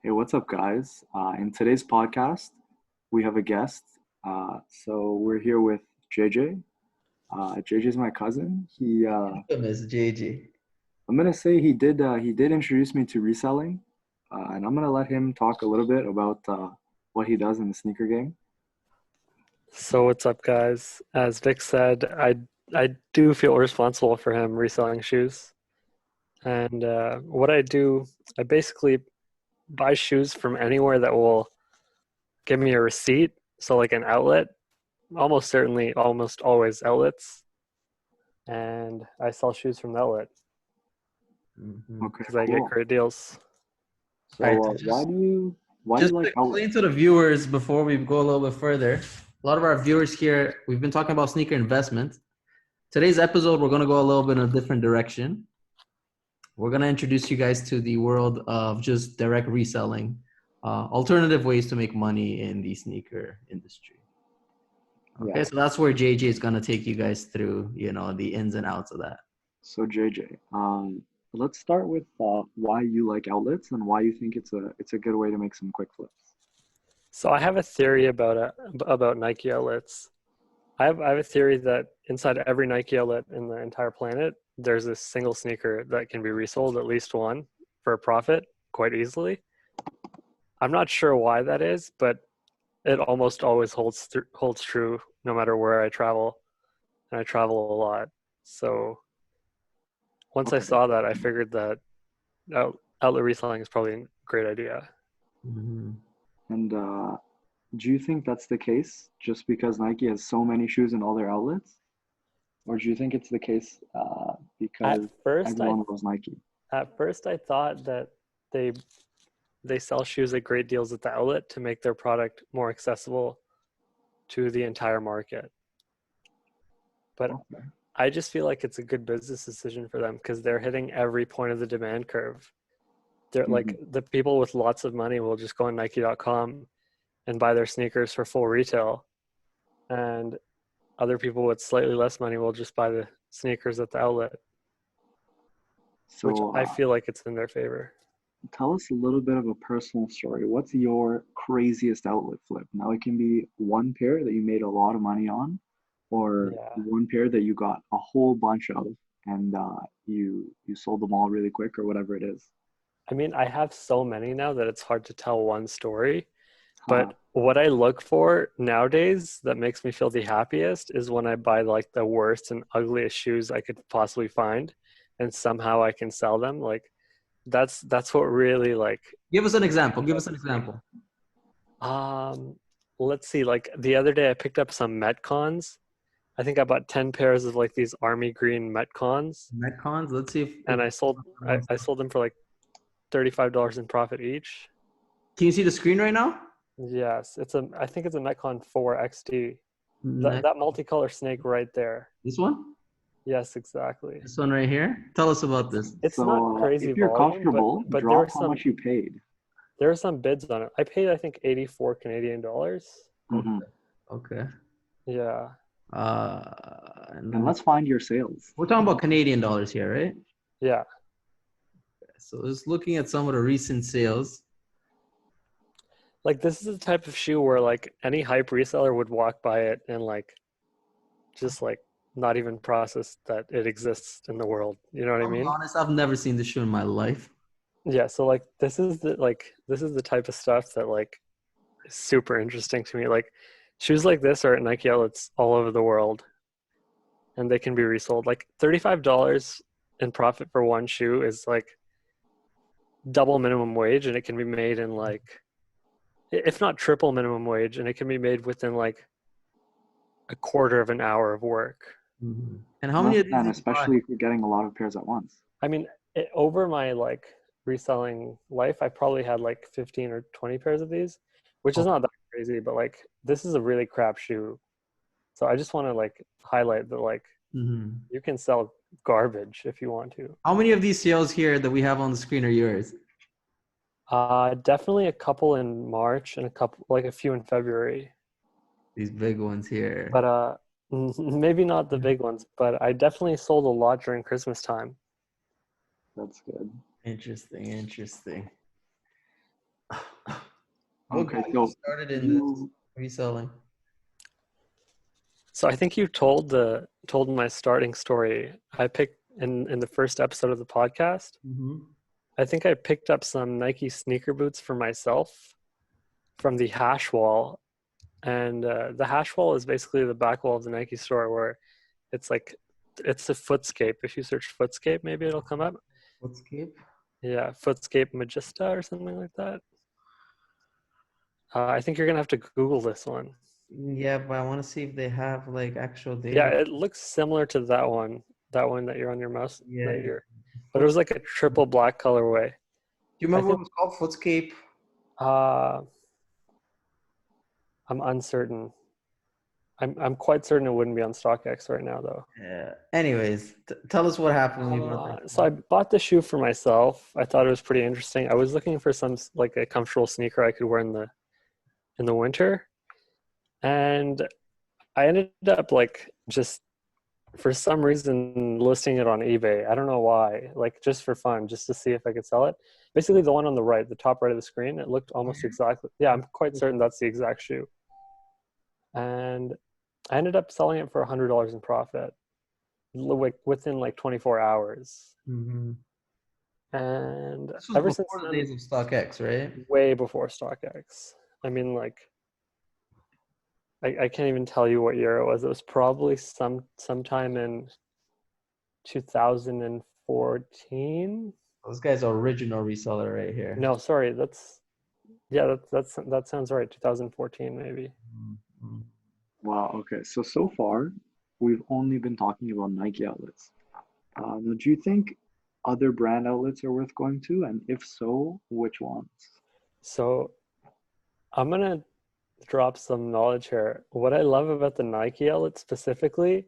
Hey, what's up, guys? In today's podcast, we have a guest. So we're here with JJ. JJ is my cousin. Infamous JJ. I'm gonna say he did introduce me to reselling, and I'm gonna let him talk a little bit about what he does in the sneaker game. So what's up, guys? As Vic said, I do feel responsible for him reselling shoes. And what I do, I basically buy shoes from anywhere that will give me a receipt. So like an outlet, almost certainly, almost always outlets. And I sell shoes from the outlet Okay, because I get cool. great deals. So I why do you Just to like explain outlets? to the viewers before we go a little bit further, a lot of our viewers here, we've been talking about sneaker investment. Today's episode, we're going to go a little bit in a different direction. We're going to introduce you guys to the world of just direct reselling, alternative ways to make money in the sneaker industry. Okay, Yeah. so that's where JJ is going to take you guys through, the ins and outs of that. So JJ, let's start with why you like outlets and why you think it's a good way to make some quick flips. So I have a theory about Nike outlets. I have a theory that inside every Nike outlet in the entire planet, there's a single sneaker that can be resold, at least one, for a profit quite easily. I'm not sure why that is, but it almost always holds true no matter where I travel, and I travel a lot. So once I Okay. saw that, I figured that outlet reselling is probably a great idea. Mhm. And do you think that's the case just because Nike has so many shoes in all their outlets? Or do you think it's the case At because first, I everyone loves Nike? at first I thought that they they sell shoes at great deals at the outlet to make their product more accessible to the entire market. But Okay. I just feel like it's a good business decision for them because they're hitting every point of the demand curve. They're like Mhm. the people with lots of money will just go on Nike.com and buy their sneakers for full retail. And other people with slightly less money will just buy the sneakers at the outlet, which So I feel like it's in their favor. tell us a little bit of a personal story. What's your craziest outlet flip? Now it can be one pair that you made a lot of money on, or Yeah. one pair that you got a whole bunch of and you sold them all really quick or whatever it is. I mean, I have so many now that it's hard to tell one story. Huh. But what I look for nowadays that makes me feel the happiest is when I buy like the worst and ugliest shoes I could possibly find and somehow I can sell them. Like that's what really like Give us an example. Give us an interests me. example. Um let's see, like the other day I picked up some Metcons. I think I bought 10 pairs of like these army green Metcons Metcons. Let's see if and I sold them for like $35 in profit each. can you see the screen right now? Yes, I think it's a Metcon 4 XD. That Met- that multicolor snake right there. This one? Yes, exactly. This one right here? Tell us about this. It's not So crazy if you're volume, but comfortable, but there drop were how much you paid. some bids on it. I paid I think 84 Canadian dollars. Hmm. Okay. Yeah. And And then let's find your sales. we're talking about Canadian dollars here, right? Yeah. So just looking at some of the recent sales. Like this is the type of shoe where like any hype reseller would walk by it and like just like not even process that it exists in the world. You know what I I'll be mean? honest, I've never seen this shoe in my life. Yeah, so like this is the type of stuff that like is super interesting to me. Like shoes like this are at Nike outlets all over the world and they can be resold. Like $35 in profit for one shoe is like double minimum wage, and it can be made in like, if not triple minimum wage, and it can be made within like a quarter of an hour of work. Mhm. And how many of these And did you buy? especially if you're getting a lot of pairs at once. I mean, over my like reselling life, I probably had like 15 or 20 pairs of these, which is Oh, not that crazy, but like this is a really crap shoe. So I just want to like highlight that like mhm. you can sell garbage if you want to. How many of these sales here that we have on the screen are yours? Definitely a couple in March and a few in February. These big ones here. But maybe not the big ones, but I definitely sold a lot during Christmas time. That's good. Interesting. What Okay, got you so started in this you reselling? So I think you told my starting story. I picked in the first episode of the podcast. Mm-hmm. I think I picked up some Nike sneaker boots for myself from the hash wall, and the hash wall is basically the back wall of the Nike store where it's like it's a Footscape. If you search Footscape, maybe it'll come up. Footscape? Yeah, Footscape Magista or something like that. I think you're gonna have to Google this one. Yeah, but I want to see if they have like actual Yeah, data. it looks similar to that one that you're on your mouse. Yeah. But it was like a triple black colorway. Do you I remember what think it was called? Footscape? uh, I'm uncertain. I'm quite certain it wouldn't be on StockX right now though. Anyways, tell us what happened when you bought that. So I bought the shoe for myself. I thought it was pretty interesting. I was looking for some like a comfortable sneaker I could wear in the winter, and I ended up like just for some reason listing it on eBay. I don't know why, like just for fun, just to see if I could sell it. Basically, the one on the right, the top right of the screen, it looked almost exactly. Yeah, I'm quite certain that's the exact shoe. And I ended up selling it for $100 in profit, like within like 24 hours. Mm-hmm. And This was ever since before the then, days of StockX, right? way before StockX. I mean, like I can't even tell you what year it was. It was probably sometime in 2014. This guy's original reseller right here. No, sorry, that sounds right. 2014 maybe. Mm-hmm. wow. Okay, so far we've only been talking about Nike outlets. Now, do you think other brand outlets are worth going to, and if so, which ones? So I'm gonna drop some knowledge here. What I love about the Nike outlet specifically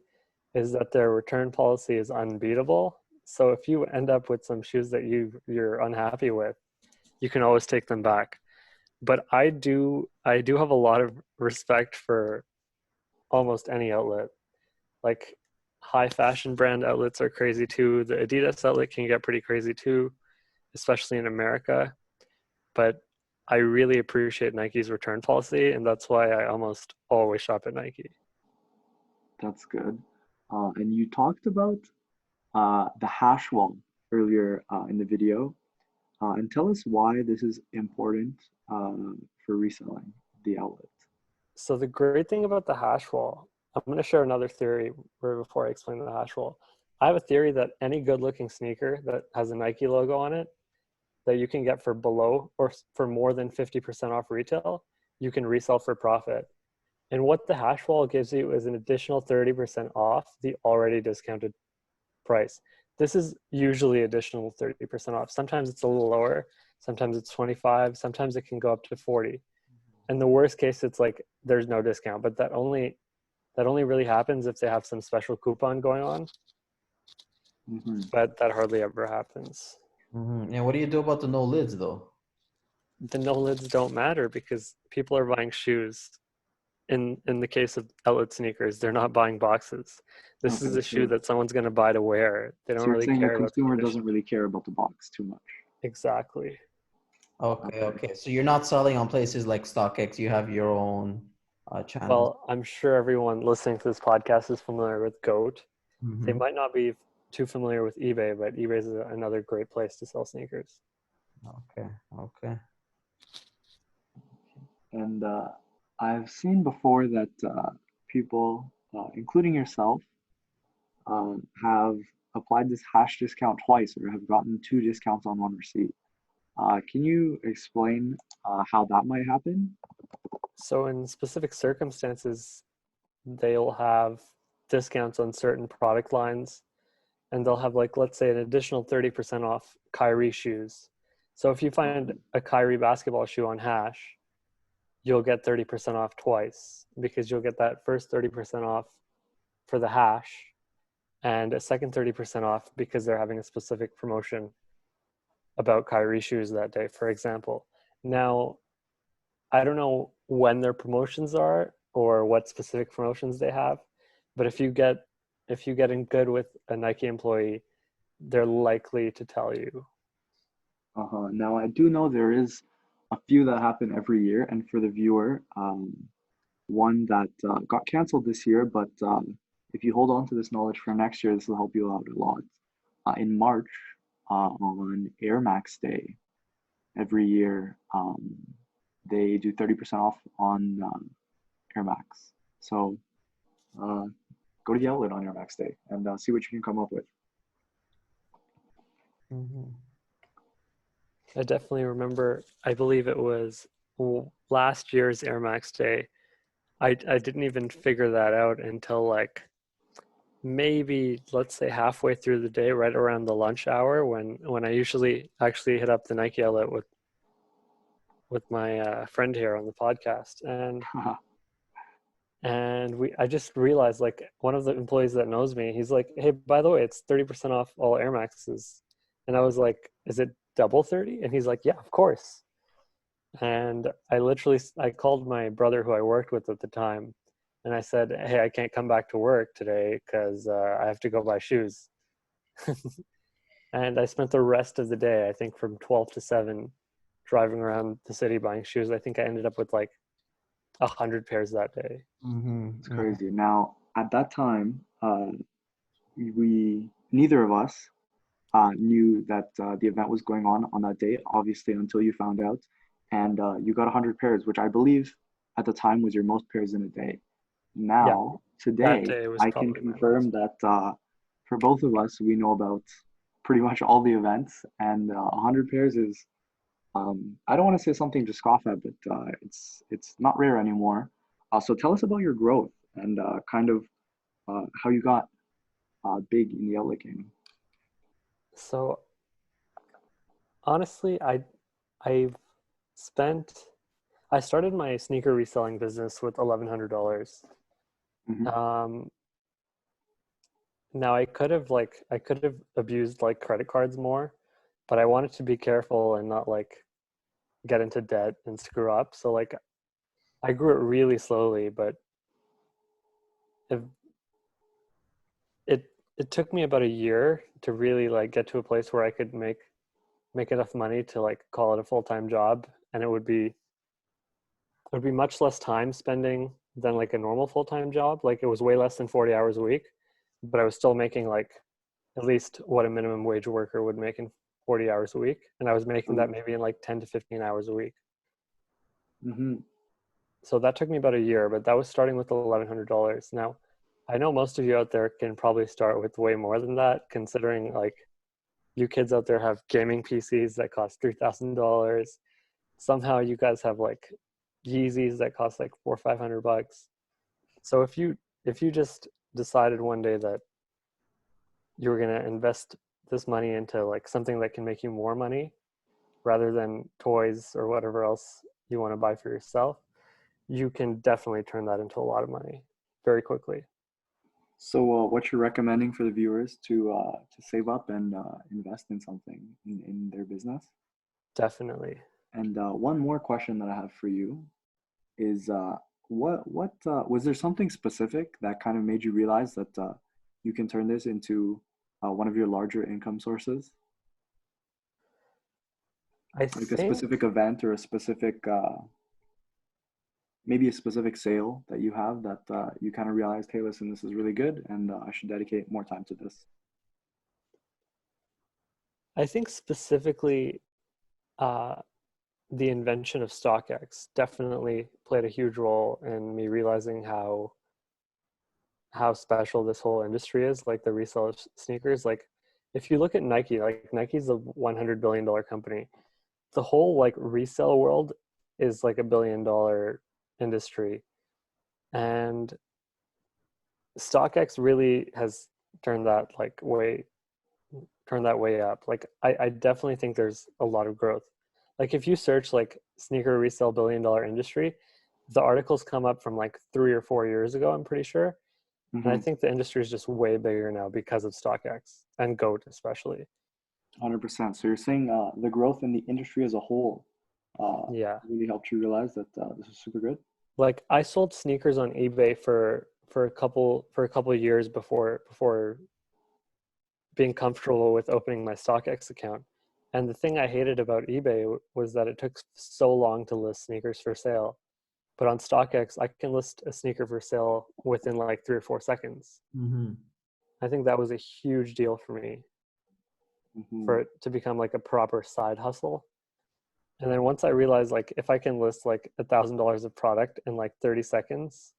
is that their return policy is unbeatable. So if you end up with some shoes that you're unhappy with, you can always take them back. But I do have a lot of respect for almost any outlet. Like high fashion brand outlets are crazy too. The Adidas outlet can get pretty crazy too, especially in America. But I really appreciate Nike's return policy, and that's why I almost always shop at Nike. That's good. And you talked about the hash wall earlier in the video. And tell us why this is important for reselling the outlet. So the great thing about the hash wall, I'm going to share another theory before I explain the hash wall. I have a theory that any good-looking sneaker that has a Nike logo on it that you can get for below or for more than 50% off retail, you can resell for profit. And what the hash wall gives you is an additional 30% off the already discounted price. This is usually additional 30% off. Sometimes it's a little lower, sometimes it's 25, sometimes it can go up to 40. And the worst case, it's like there's no discount, but that only really happens if they have some special coupon going on. Mm-hmm. But that hardly ever happens. Mm-hmm. And what do you do about the no lids though? The no lids don't matter because people are buying shoes. In the case of outlet sneakers, they're not buying boxes. This is Okay, a shoe so that someone's going to buy to wear. They don't so you're really saying a care about the consumer condition. doesn't really care about the box too much. Exactly. Okay. So you're not selling on places like StockX. You have your own channels. Well, I'm sure everyone listening to this podcast is familiar with GOAT. They Mm-hmm. might not be too familiar with eBay, but eBay is another great place to sell sneakers. Okay. And I've seen before that people, including yourself, have applied this hash discount twice or have gotten two discounts on one receipt. Can you explain how that might happen? So in specific circumstances, they'll have discounts on certain product lines, and they'll have, like, let's say an additional 30% off Kyrie shoes. So if you find a Kyrie basketball shoe on hash, you'll get 30% off twice because you'll get that first 30% off for the hash and a second 30% off because they're having a specific promotion about Kyrie shoes that day, for example. Now, I don't know when their promotions are or what specific promotions they have, but if you get in good with a Nike employee, they're likely to tell you. Now, I do know there is a few that happen every year. And for the viewer, one that got canceled this year, but if you hold on to this knowledge for next year, this will help you out a lot. In March, on Air Max Day, every year, they do 30% off on Air Max. So go to the outlet on Air Max Day and see what you can come up with. Mm-hmm. I definitely remember, I believe it was last year's Air Max Day. I didn't even figure that out until like maybe, let's say, halfway through the day, right around the lunch hour, when I usually actually hit up the Nike outlet with my friend here on the podcast. And I just realized, like, one of the employees that knows me, he's like, "Hey, by the way, it's 30% off all Air Maxes." And I was like, "Is it double 30?" And he's like, "Yeah, of course." And I called my brother who I worked with at the time, and I said, "Hey, I can't come back to work today because I have to go buy shoes." And I spent the rest of the day, I think from 12 to 7, driving around the city buying shoes. I think I ended up with like 100 pairs that day. It's crazy. Now, at that time, we neither of us knew that the event was going on that day, obviously, until you found out. And you got 100 pairs, which I believe at the time was your most pairs in a day. Yeah, Now, that today, day was I can probably my confirm most. that for both of us, we know about pretty much all the events, and 100 pairs is, I don't want to say something to scoff at, but it's not rare anymore. So tell us about your growth and kind of how you got big in the outlet game. So honestly, I've spent I started my sneaker reselling business with $1,100. Hmm. Um, Now I could have abused like credit cards more, but I wanted to be careful and not like get into debt and screw up. So like I grew it really slowly, but if it it took me about a year to really like get to a place where I could make enough money to like call it a full-time job, and it would be much less time spending than like a normal full-time job. Like it was way less than 40 hours a week, but I was still making like at least what a minimum wage worker would make in 40 hours a week. And I was making that maybe in like 10 to 15 hours a week. Hmm. So that took me about a year, but that was starting with $1,100. Now, I know most of you out there can probably start with way more than that, considering like you kids out there have gaming PCs that cost $3,000. Somehow you guys have like Yeezys that cost like 400 or 500 bucks. So if you just decided one day that you were going to invest this money into like something that can make you more money rather than toys or whatever else you want to buy for yourself, you can definitely turn that into a lot of money very quickly. So, what you're recommending for the viewers to save up and invest in something in their business? Definitely. And one more question that I have for you is, what was there something specific that kind of made you realize that you can turn this into one of your larger income sources, I like a think specific event or a specific maybe a specific sale that you have that you kind of realized, hey, listen, this is really good, and I should dedicate more time to this. I think specifically uh, the invention of StockX definitely played a huge role in me realizing how special this whole industry is, like the resale of sneakers. Like if you look at Nike, like Nike's a $100 billion company. The whole like resale world is like $1 billion industry, and StockX really has turned that like way turned that way up. Like I definitely think there's a lot of growth. Like if you search like sneaker resale $1 billion industry, the articles come up from like 3 or 4 years ago, I'm pretty sure. And I Mm-hmm. think the industry is just way bigger now because of StockX and GOAT especially. 100%. So you're saying the growth in the industry as a whole uh, Yeah. really helped you realize that this is super good? Like I sold sneakers on eBay for a couple of years before being comfortable with opening my StockX account. And the thing I hated about eBay was that it took so long to list sneakers for sale. But on StockX, I can list a sneaker for sale within like 3 or 4 seconds. Mm-hmm. I think that was a huge deal for me, for it to become like a proper side hustle. And then once I realized, like, if I can list like $1,000 of product in like 30 seconds,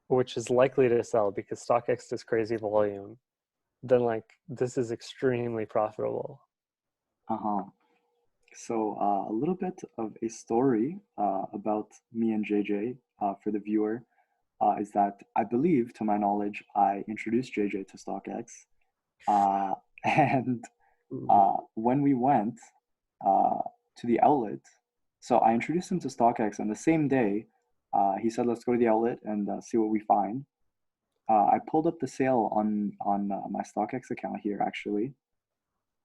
which is likely to sell because StockX does crazy volume, then like this is extremely profitable. Uh-huh. So a little bit of a story about me and JJ for the viewer is that I believe, to my knowledge, I introduced JJ to StockX. And when we went to the outlet, so I introduced him to StockX, and the same day, he said, "Let's go to the outlet and see what we find." I pulled up the sale on my StockX account here actually,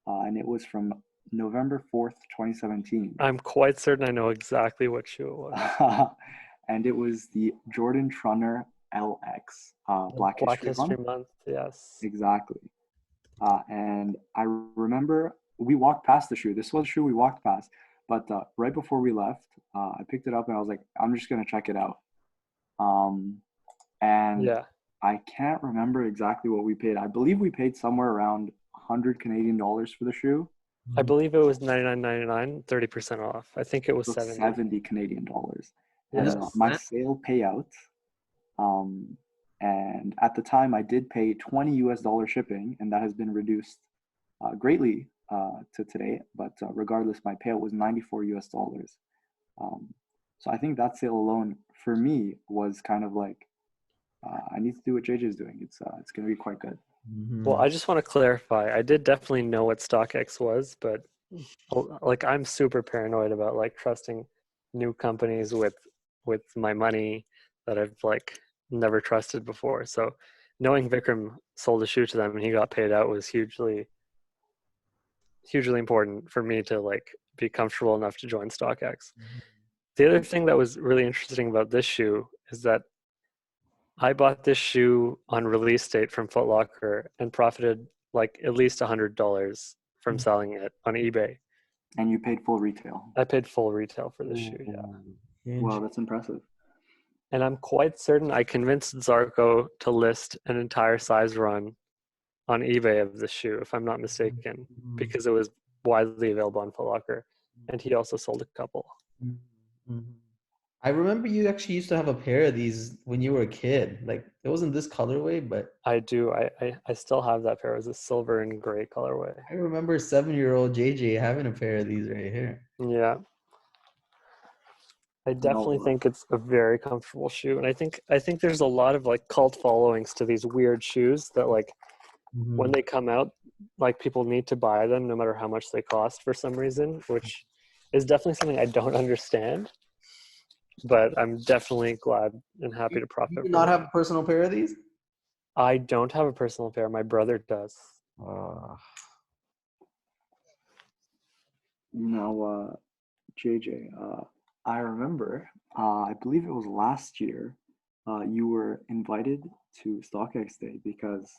and it was from November 4th, 2017. I'm quite certain I know exactly what shoe it was. And it was the Jordan Trunner LX, Black Black History History Month. Month, yes. Exactly. And I remember we walked past the shoe. This was a shoe we walked past, but right before we left, I picked it up and I was like, I'm just gonna check it out. And Yeah. I can't remember exactly what we paid. I believe we paid somewhere around 100 Canadian dollars for the shoe. I believe it was $99.99, 30% off. I think it was So 70. 70 Canadian dollars. And this And was my slant? sale payout, and at the time I did pay 20 US dollar shipping, and that has been reduced greatly to today. But regardless, my payout was 94 US dollars. So I think that sale alone for me was kind of like, I need to do what JJ is doing. It's going to be quite good. Mm-hmm. Well, I just want to clarify. I did definitely know what StockX was, but like I'm super paranoid about like trusting new companies with my money that I've like never trusted before. So knowing Vikram sold a shoe to them and he got paid out was hugely important for me to like be comfortable enough to join StockX. The other thing that was really interesting about this shoe is that I bought this shoe on release date from Foot Locker and profited like at least $100 from selling it on eBay. And you paid full retail. I paid full retail for this shoe, yeah. Wow, that's impressive. And I'm quite certain I convinced Zarko to list an entire size run on eBay of the shoe, if I'm not mistaken, because it was widely available on Foot Locker. And he also sold a couple. Mm-hmm. I remember you actually used to have a pair of these when you were a kid. Like it wasn't this colorway, but I do. I still have that pair. It was a silver and gray colorway. I remember 7-year-old JJ having a pair of these right here. Yeah. I definitely think it's a very comfortable shoe. And I think there's a lot of like cult followings to these weird shoes that like when they come out, like people need to buy them no matter how much they cost for some reason, which is definitely something I don't understand. But I'm definitely glad and happy to profit. You do not have a personal pair of these? I don't have a personal pair. My brother does. Now, JJ, I remember, I believe it was last year, you were invited to StockX Day because,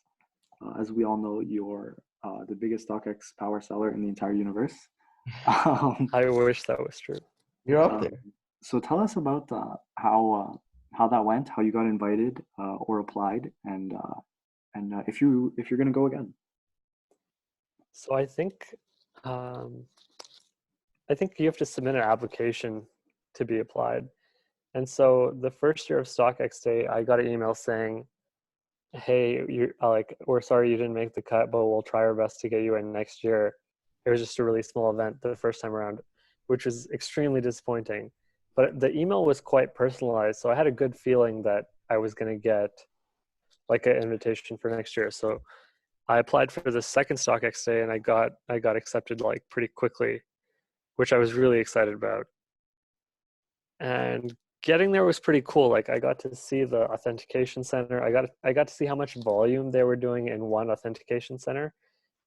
as we all know, you're the biggest StockX power seller in the entire universe. I wish that was true. You're up there. So tell us about how that went, how you got invited or applied, and if you're gonna go again. So I think you have to submit an application to be applied. And so the first year of StockX Day, I got an email saying, "Hey, we're sorry you didn't make the cut, but we'll try our best to get you in next year." It was just a really small event the first time around, which was extremely disappointing. But the email was quite personalized, so I had a good feeling that I was going to get like an invitation for next year. So I applied for the second StockX Day, and I got accepted like pretty quickly, which I was really excited about. And getting there was pretty cool. Like I got to see the authentication center. I got to see how much volume they were doing in one authentication center,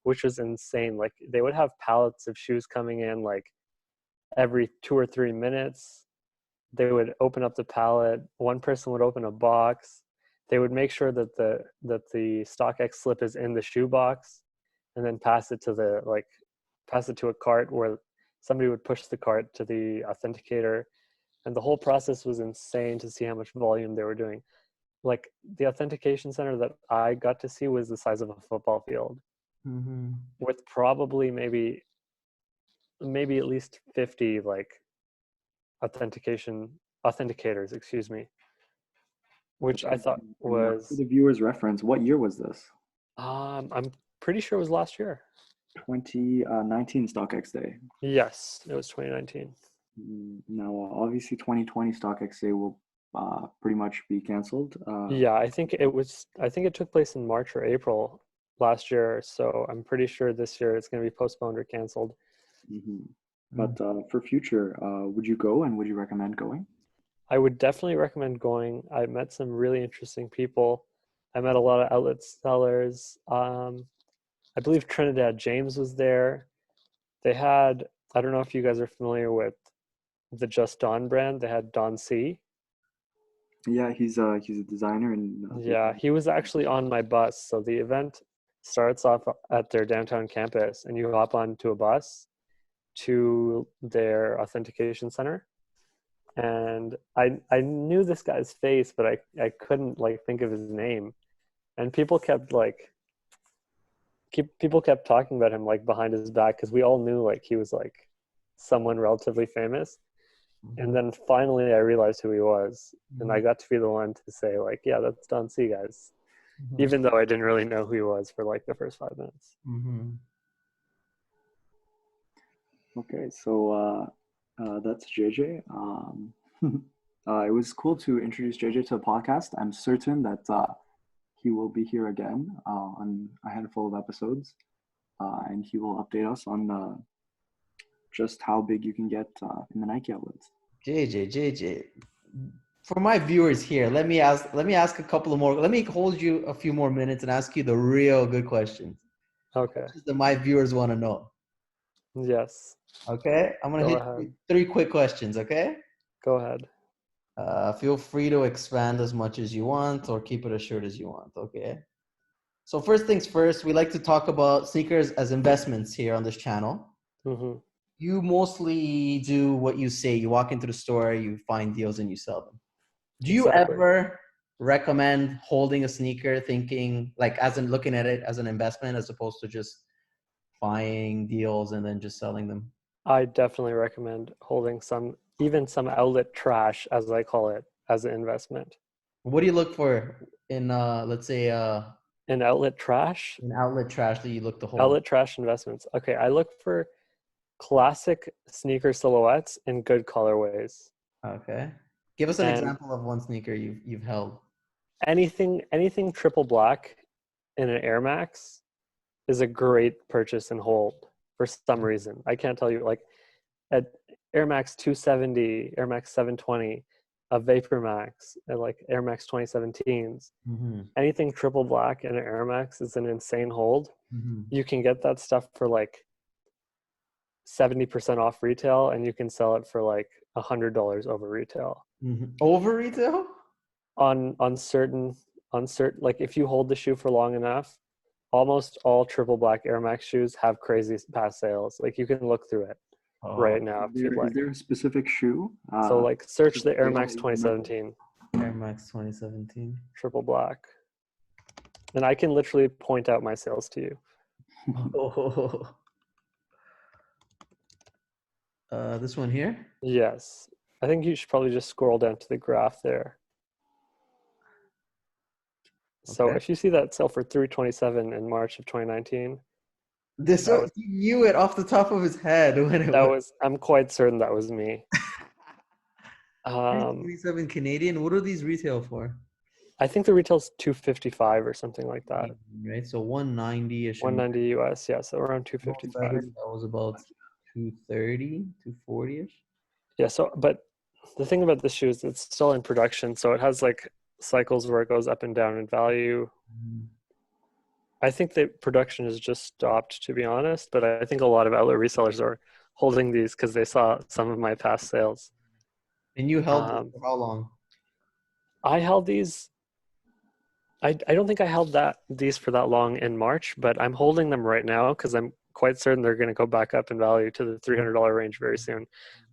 which was insane. Like they would have pallets of shoes coming in like every 2 or 3 minutes. They would open up the pallet. One person would open a box. They would make sure that the StockX slip is in the shoe box, and then pass it to the like pass it to a cart where somebody would push the cart to the authenticator. And the whole process was insane to see how much volume they were doing. Like the authentication center that I got to see was the size of a football field Mm-hmm. with probably maybe at least 50 like authenticators, excuse me, which I thought For was the viewers' reference, what year was this? I'm pretty sure it was last year. 2019 StockX Day. Yes, it was 2019. Now, obviously, 2020 StockX Day will pretty much be canceled. Yeah, I think it took place in March or April last year, so I'm pretty sure this year it's going to be postponed or canceled. Mhm. But for future, would you go and would you recommend going? I would definitely recommend going. I met some really interesting people. I met a lot of outlet sellers. I believe Trinidad James was there. They had, I don't know if you guys are familiar with the Just Don brand. They had Don C. Yeah, he's a designer and Yeah, he was actually on my bus. So the event starts off at their downtown campus, and you hop onto a bus to their authentication center. And I knew this guy's face, but I couldn't like think of his name. And people kept talking about him like behind his back because we all knew like he was like someone relatively famous. And then finally I realized who he was, and I got to be the one to say like, yeah, that's Don C, guys, even though I didn't really know who he was for like the first 5 minutes. Mm-hmm. Okay, so that's JJ. It was cool to introduce JJ to the podcast. I'm certain that he will be here again on a handful of episodes, and he will update us on just how big you can get in the Nike outlets. JJ. For my viewers here, let me ask a couple of more. Let me hold you a few more minutes and ask you the real good questions. Okay. Questions that my viewers want to know. Yes. Okay, I'm gonna Go hit ahead. 3 quick questions. Okay. Go ahead. Feel free to expand as much as you want or keep it as short as you want. Okay. So first things first, we like to talk about sneakers as investments here on this channel. Mm-hmm. You mostly do what you say. You walk into the store, you find deals, and you sell them. Do you Exactly. ever recommend holding a sneaker, thinking like as in looking at it as an investment as opposed to just buying deals and then just selling them? I definitely recommend holding even some outlet trash, as I call it, as an investment. What do you look for in let's say An outlet trash? an outlet trash that you look to hold? Outlet trash investments. Okay, I look for classic sneaker silhouettes in good colorways. Okay. Give us an And example of one sneaker you've held. anything triple black in an Air Max is a great purchase and hold for some reason. I can't tell you, like at Air Max 270, Air Max 720, a Vapor Max, and like Air Max 2017s. Mm-hmm. Anything triple black in an Air Max is an insane hold. Mm-hmm. You can get that stuff for like 70% off retail, and you can sell it for like $100 over retail. Mm-hmm. Over retail? On certain like if you hold the shoe for long enough, almost all triple black Air Max shoes have crazy past sales. Like you can look through it right now if you'd Is like. there a specific shoe? So like search the Air they Max all remember? 2017 Air Max 2017. triple black, and I can literally point out my sales to you. Oh. This one here? Yes, I think you should probably just scroll down to the graph there. So Okay. if you see that sell for $327 in March of 2019, This That was- he knew it off the top of his head when it was I'm quite certain that was me. 27 Canadian. What are these retail for? I think the retail's $255 or something like that. Right, so 190-ish. 190 US, yeah, so around 255. That was about 230, 240-ish. Yeah, so but the thing about this shoe is it's still in production, so it has like cycles where it goes up and down in value. I think that production has just stopped, to be honest, but I think a lot of outlet resellers are holding these because they saw some of my past sales. And you held this for how long? I held these. I don't think I held these for that long in March, but I'm holding them right now because I'm quite certain they're going to go back up in value to the $300 range very soon.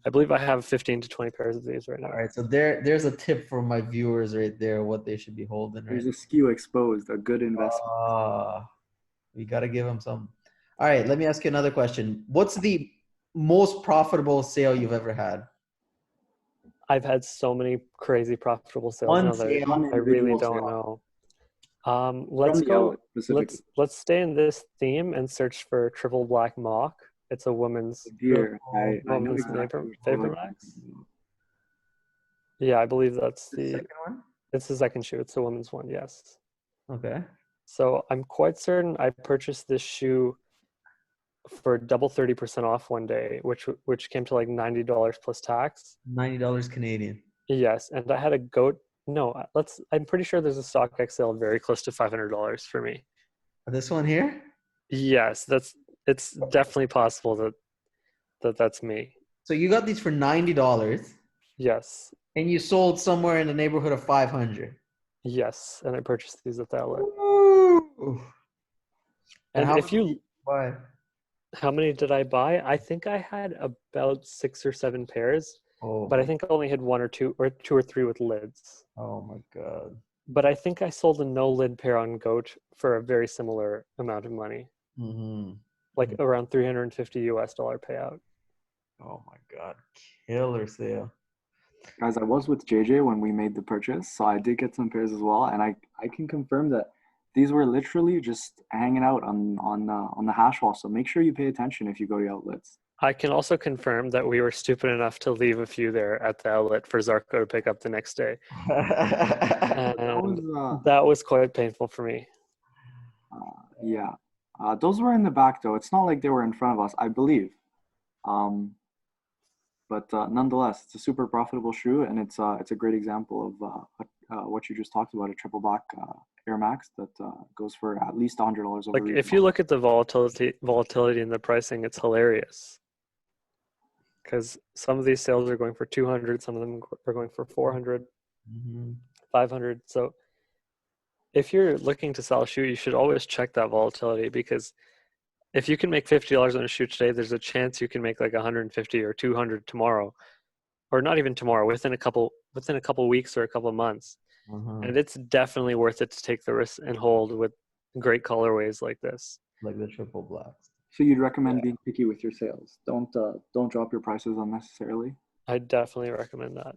I believe I have 15 to 20 pairs of these right now. All right, so there's a tip for my viewers right there, what they should be holding. Right. There's a skew exposed, a good investment. We got to give them some. All right, let me ask you another question. What's the most profitable sale you've ever had? I've had so many crazy profitable sales One now that sale. One I really individual don't sale. know. From Let's the go. outlet specifically. Let's stay in this theme and search for triple black mock. It's a woman's Dear, I know woman's exactly Vapor what Max. Yeah, I believe that's The the. second one? It's the second shoe. It's the woman's one. Yes. Okay. So I'm quite certain I purchased this shoe for double 30% off one day, which came to like $90 plus tax. $90 Canadian. Yes, and I had a goat. No, I'm pretty sure there's a StockX sale very close to $500 for me. This one here? Yes, it's definitely possible that's me. So you got these for $90 Yes, and you sold somewhere in the neighborhood of 500. yes, and I purchased these at the outlet. Ooh. And how if you, buy? how many did I buy? I think I had about 6 or 7 pairs, Oh, but I think I only had one or two or three with lids. oh my God. But I think I sold a no lid pair on Goat for a very similar amount of money, Mm-hmm. like around $350 payout. Oh my God. Killer sale. Guys, I was with JJ when we made the purchase, so I did get some pairs as well, and I can confirm that these were literally just hanging out on the hash wall. So make sure you pay attention if you go to outlets. I can also confirm that we were stupid enough to leave a few there at the outlet for Zarko to pick up the next day. And that was quite painful for me. Yeah, those were in the back though. It's not like they were in front of us, I believe. But nonetheless, it's a super profitable shoe, and it's a great example of what you just talked about, a triple black Air Max that goes for at least $100 over Like retail. if you look at the volatility in the pricing, it's hilarious. Because some of these sales are going for 200, some of them are going for 400, 500. So if you're looking to sell a shoe, you should always check that volatility, because if you can make $50 on a shoe today, there's a chance you can make like 150 or 200 tomorrow, or not even tomorrow, within a couple weeks or a couple of months. And it's definitely worth it to take the risk and hold with great colorways like this. Like the triple blacks. So you'd recommend being picky with your sales. Don't drop your prices unnecessarily. I definitely recommend that.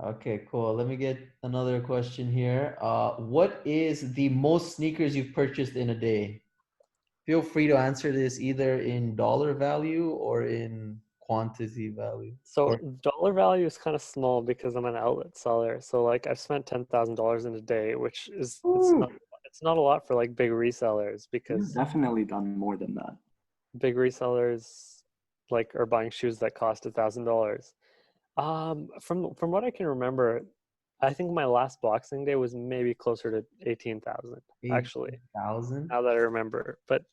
Okay, cool. Let me get another question here. What is the most sneakers you've purchased in a day? Feel free to answer this either in dollar value or in quantity value. So dollar value is kind of small because I'm an outlet seller. So like I've spent $10,000 in a day, which is it's not a lot for like big resellers, because You've definitely done more than that. big resellers like are buying shoes that cost $1,000. From what I can remember, I think my last Boxing Day was maybe closer to 18,000 actually. 18,000? Now that I remember, but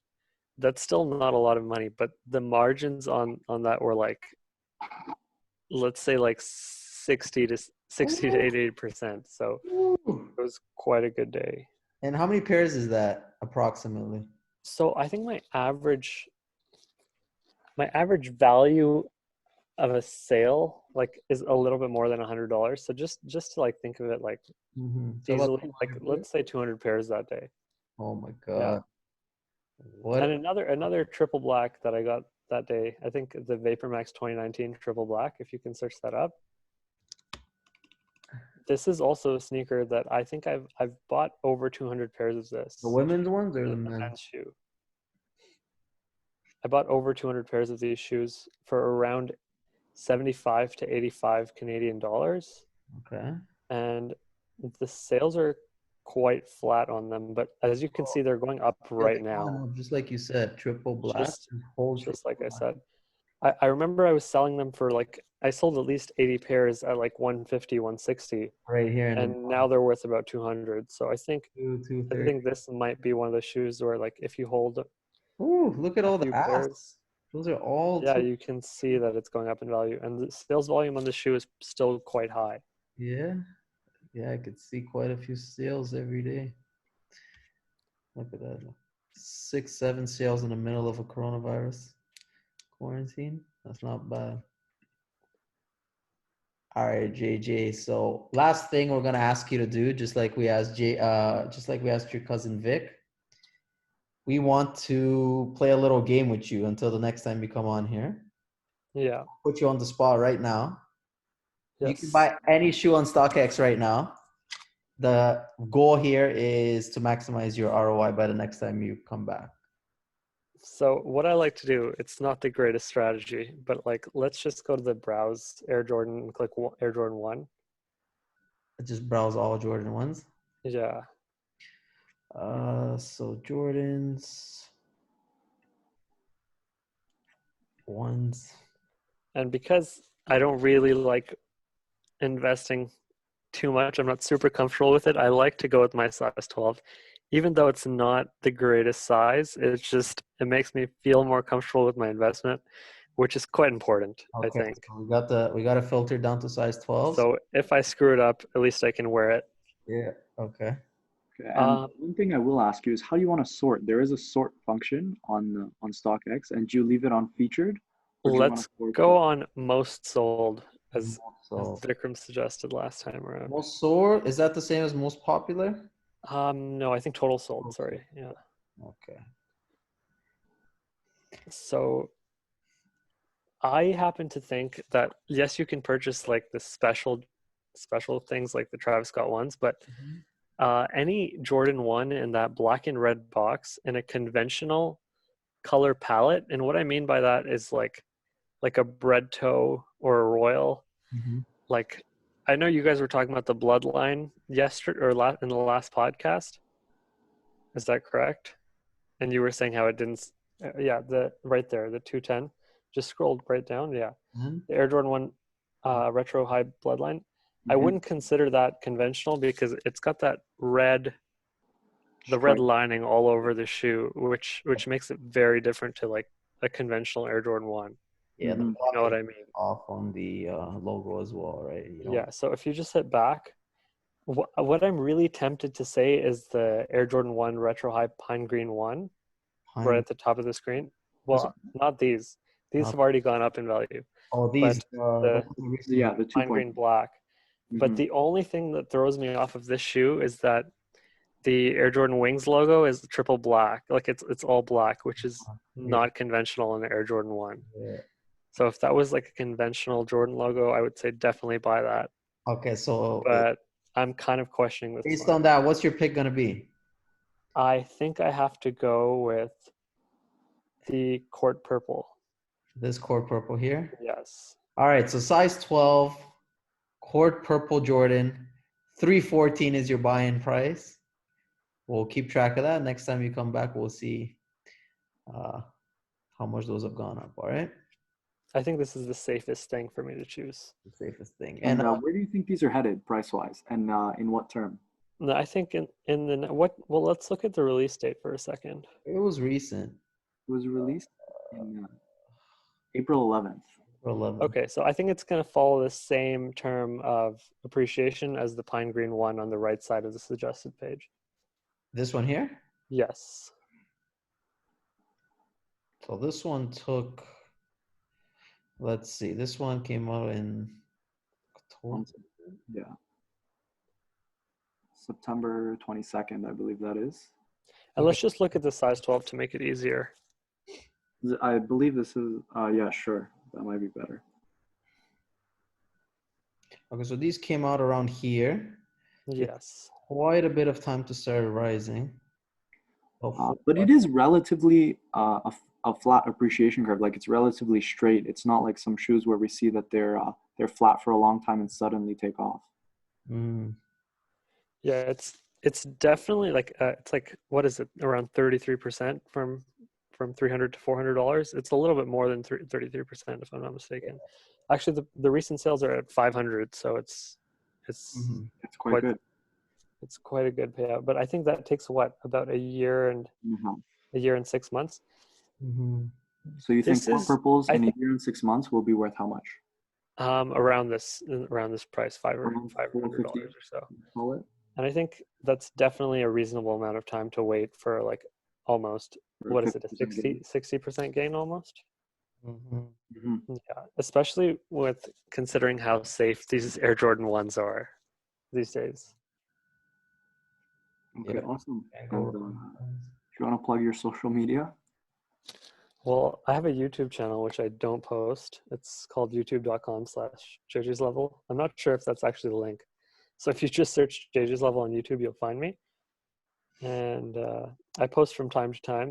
that's still not a lot of money. But the margins on that were like, let's say like 60 to 80%. So it was quite a good day. And how many pairs is that approximately? So I think my average value of a sale like is a little bit more than $100. So just to like think of it like So easily, like let's say 200 pairs that day. Oh my God. Yeah. And another triple black that I got that day, I think the Vapor Max 2019 triple black, if you can search that up. This is also a sneaker that I think I've bought over 200 pairs of this. The women's ones or the men's shoe? I bought over 200 pairs of these shoes for around 75 to 85 Canadian dollars. Okay. And the sales are quite flat on them, but as you can see, they're going up right now. Just like you said, triple black. Just like I said. I remember I was selling them for like, I sold at least 80 pairs at like 150, 160. Right here. And now they're worth about 200. So I think this might be one of the shoes where like if you hold. Ooh, look at all the pairs, asps. Those are all. Yeah, you can see that it's going up in value. And the sales volume on the shoe is still quite high. Yeah. Yeah, I could see quite a few sales every day. Look at that. 6, 7 sales in the middle of a coronavirus quarantine. That's not bad. All right, JJ. So last thing we're gonna ask you to do, just like we asked just like we asked your cousin Vic, we want to play a little game with you until the next time you come on here. Yeah. Put you on the spot right now. You can Yes. buy any shoe on StockX right now. The goal here is to maximize your ROI by the next time you come back. So what I like to do, it's not the greatest strategy, but like let's just go to the browse Air Jordan and click Air Jordan 1. Just browse all Jordan ones. Yeah. So Jordans ones. And because I don't really like investing too much, I'm not super comfortable with it. I like to go with my size 12. Even though it's not the greatest size, it makes me feel more comfortable with my investment, which is quite important, I Okay, think. so we got to filter down to size 12. So if I screw it up, at least I can wear it. Yeah. Okay. Okay, and one thing I will ask you is how do you want to sort? There is a sort function on StockX, and do you leave it on featured, or do you want Let's to sort go on most sold as So Vikram suggested last time around. most sold, is that the same as most popular? No, I think total sold. Sorry. Yeah. Okay. So I happen to think that yes, you can purchase like the special things like the Travis Scott ones, but any Jordan 1 in that black and red box in a conventional color palette, and what I mean by that is like a bread toe or a royal. Like I know you guys were talking about the bloodline yesterday or in the last podcast. Is that correct? And you were saying how it didn't. Yeah, the right there, the 210. Just scrolled right down. Yeah, the Air Jordan 1 retro high bloodline. I wouldn't consider that conventional because it's got that red, the red Stripe. lining all over the shoe, which makes it very different to like a conventional Air Jordan 1. Yeah, the Mhm. You know block what is I mean? off on the logo as well, right? You know, Yeah. So if you just hit back, what I'm really tempted to say is the Air Jordan 1 retro high pine green 1 right pine. at the top of the screen. This Well, not these. These one? have already gone up in value, Oh, these but the the ones recently. Yeah, the two pine point. green black. But the only thing that throws me off of this shoe is that the Air Jordan Wings logo is triple black. Like it's all black, which is not conventional in the Air Jordan 1. Yeah. So if that was like a conventional Jordan logo, I would say definitely buy that. Okay, so But I'm kind of questioning this based one. on that, what's your pick gonna be? I think I have to go with the court purple. This core purple here. Yes. All right, so size 12, court purple Jordan, 314 is your buy-in price. We'll keep track of that. Next time you come back, we'll see how much those have gone up. All right, I think this is the safest thing for me to choose. the safest thing. And where do you think these are headed price-wise, and in what term? No, I think in the what? Well, let's look at the release date for a second. It was recent. It was released in April 11th. April 11th. Okay, so I think it's going to follow the same term of appreciation as the pine green 1 on the right side of the suggested page. This one here. Yes. So this one took. Let's see. This one came out in October. Yeah. September 22nd, I believe that is. And let's just look at the size 12 to make it easier. I believe this is, yeah, sure. That might be better. Okay, so these came out around here. Yes. Quite a bit of time to start rising. But it is relatively a flat appreciation curve. Like it's relatively straight. It's not like some shoes where we see that they're flat for a long time and suddenly take off. Mm. Yeah, it's definitely like it's like what is it, around 33% from $300 to $400. It's a little bit more than 33% if I'm not mistaken. Actually, the recent sales are at 500, so it's It's quite good. It's quite a good payout. But I think that takes what, about a year and 6 months. So you think four purples in a year and 6 months will be worth how much? Around this price, $500 or so. And I think that's definitely a reasonable amount of time to wait for like almost. or What is it? A 50% gain. 60% gain almost? Mm-hmm. Yeah, especially with considering how safe these Air Jordan 1s are these days. Okay, Yeah. awesome. Can't go And wrong. if you want to plug your social media, Well, I have a YouTube channel which I don't post. It's called youtube.com/JJ's Level. I'm not sure if that's actually the link. So if you just search JJ's Level on YouTube, you'll find me. And I post from time to time.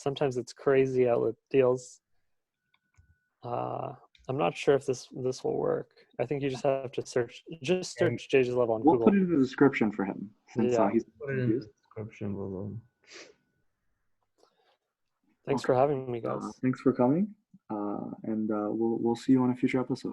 Sometimes it's crazy outlet deals. I'm not sure if this will work. I think you just have to search And JJ's Level on we'll put Google. it in the description for him since Yeah. he's put it in the description below. Thanks Okay. for having me, guys. Thanks for coming, and we'll see you on a future episode.